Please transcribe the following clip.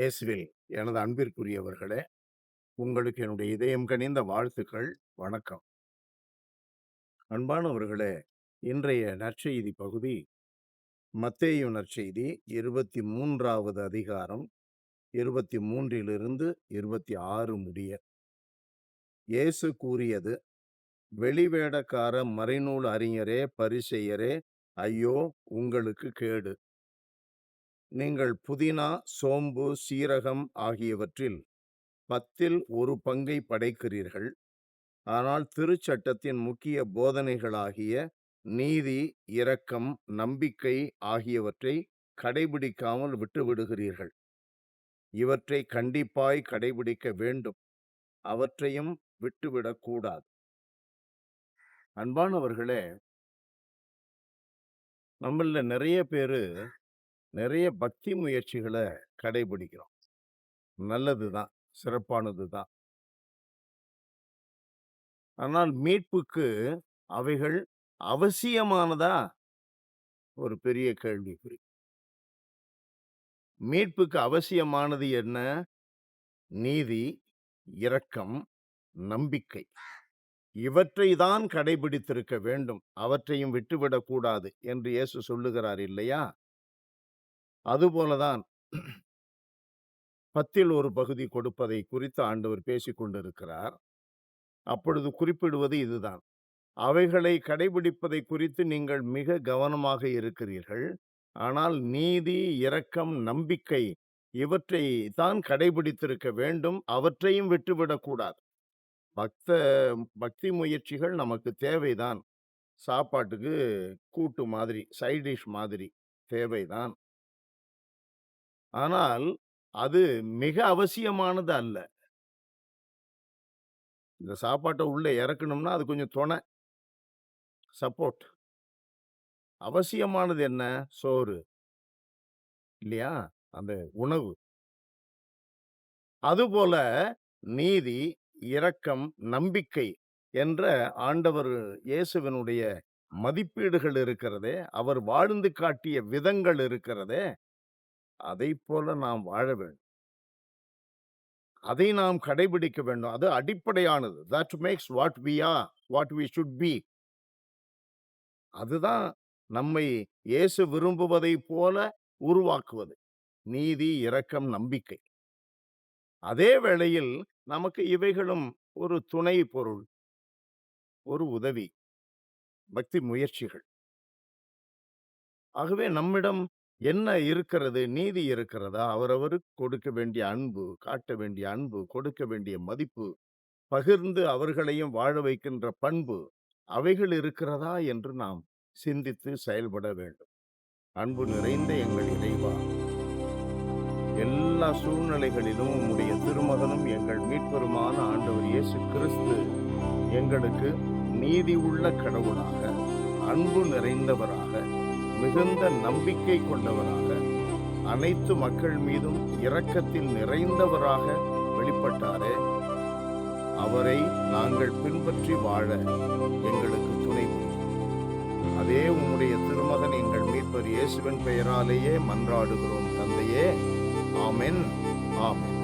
இயேசுவில் எனது அன்பிற்குரியவர்களே, உங்களுக்கு என்னுடைய இதயம் கனிந்த வாழ்த்துக்கள். வணக்கம். அன்பானவர்களே, இன்றைய நற்செய்தி பகுதி மத்தேயு நற்செய்தி 23வது அதிகாரம் 23லிருந்து 26 முடிய. இயேசு கூறியது: வெளிவேடக்கார மறைநூல் அறிஞரே, பரிசேயரே, ஐயோ உங்களுக்கு கேடு! நீங்கள் புதினா, சோம்பு, சீரகம் ஆகியவற்றில் 10ல் ஒரு பங்கை படைக்கிறீர்கள். ஆனால் திருச்சட்டத்தின் முக்கிய போதனைகளாகிய நீதி, இரக்கம், நம்பிக்கை ஆகியவற்றை கடைபிடிக்காமல் விட்டுவிடுகிறீர்கள். இவற்றை கண்டிப்பாய் கடைபிடிக்க வேண்டும். அவற்றையும் விட்டுவிடக்கூடாது. அன்பானவர்களே, நம்மள நிறைய பேரு நிறைய பக்தி முயற்சிகளை கடைபிடிக்கிறோம். நல்லதுதான், சிறப்பானதுதான். ஆனால் மீட்புக்கு அவைகள் அவசியமானதா? ஒரு பெரிய கேள்விக்குறி. மீட்புக்கு அவசியமானது என்ன? நீதி, இரக்கம், நம்பிக்கை. இவற்றை தான் கடைபிடித்திருக்க வேண்டும். அவற்றையும் விட்டுவிடக்கூடாது என்று இயேசு சொல்லுகிறார் இல்லையா? அதுபோலதான் 10ல் ஒரு பகுதி கொடுப்பதை குறித்து ஆண்டவர் பேசிக் கொண்டிருக்கிறார். அப்பொழுது குறிப்பிடுவது இதுதான்: அவைகளை கடைபிடிப்பதை குறித்து நீங்கள் மிக கவனமாக இருக்கிறீர்கள். ஆனால் நீதி, இரக்கம், நம்பிக்கை இவற்றை தான் கடைபிடித்திருக்க வேண்டும். அவற்றையும் விட்டுவிடக்கூடாது. பக்தி முயற்சிகள் நமக்கு தேவைதான். சாப்பாட்டுக்கு கூட்டு மாதிரி, சைட் டிஷ் மாதிரி தேவைதான். ஆனால் அது மிக அவசியமானது அல்ல. இந்த சாப்பாட்டை உள்ள இறக்கணும்னா அது கொஞ்சம் துணை, சப்போர்ட். அவசியமானது என்ன? சோறு இல்லையா? அந்த உணவு. அதுபோல நீதி, இரக்கம், நம்பிக்கை என்ற ஆண்டவர் இயேசுவினுடைய மதிப்பீடுகள் இருக்கிறதே, அவர் வாழ்ந்து காட்டிய விதங்கள் இருக்கிறதே, அதைப் போல நாம் வாழ வேண்டும். அதை நாம் கடைபிடிக்க வேண்டும். அது அடிப்படையானது. That makes what we are, what we should be. அதுதான் நம்மை இயேசு விரும்புவதைப் போல உருவாக்குவது. நீதி, இரக்கம், நம்பிக்கை. அதே வேளையில் நமக்கு இவைகளும் ஒரு துணை பொருள், ஒரு உதவி, பக்தி முயற்சிகள். ஆகவே நம்மிடம் என்ன இருக்கிறது? நீதி இருக்கிறதா? அவரவருக்கு கொடுக்க வேண்டிய அன்பு, காட்ட வேண்டிய அன்பு, கொடுக்க வேண்டிய மதிப்பு, பகிர்ந்து அவர்களையும் வாழ வைக்கின்ற பண்பு, அவைகள் இருக்கிறதா என்று நாம் சிந்தித்து செயல்பட வேண்டும். அன்பு நிறைந்த எங்கள் இறைவா, எல்லா சூழ்நிலைகளிலும் உம்முடைய திருமகனும் எங்கள் மீட்பெருமான ஆண்டவர் இயேசு கிறிஸ்து எங்களுக்கு நீதி உள்ள கடவுளாக, அன்பு நிறைந்தவராக, மிகுந்த நம்பிக்கை கொண்டவராக, அனைத்து மக்கள் மீதும் இரக்கத்தில் நிறைந்தவராக வெளிப்பட்டாரே, அவரை நாங்கள் பின்பற்றி வாழ எங்களுக்கு துணை புரியும். அதே உம்முடைய திருமகன் எங்கள் மீட்பர் இயேசுவின் பெயராலேயே மன்றாடுகிறோம் தந்தையே. ஆமென், ஆமென்.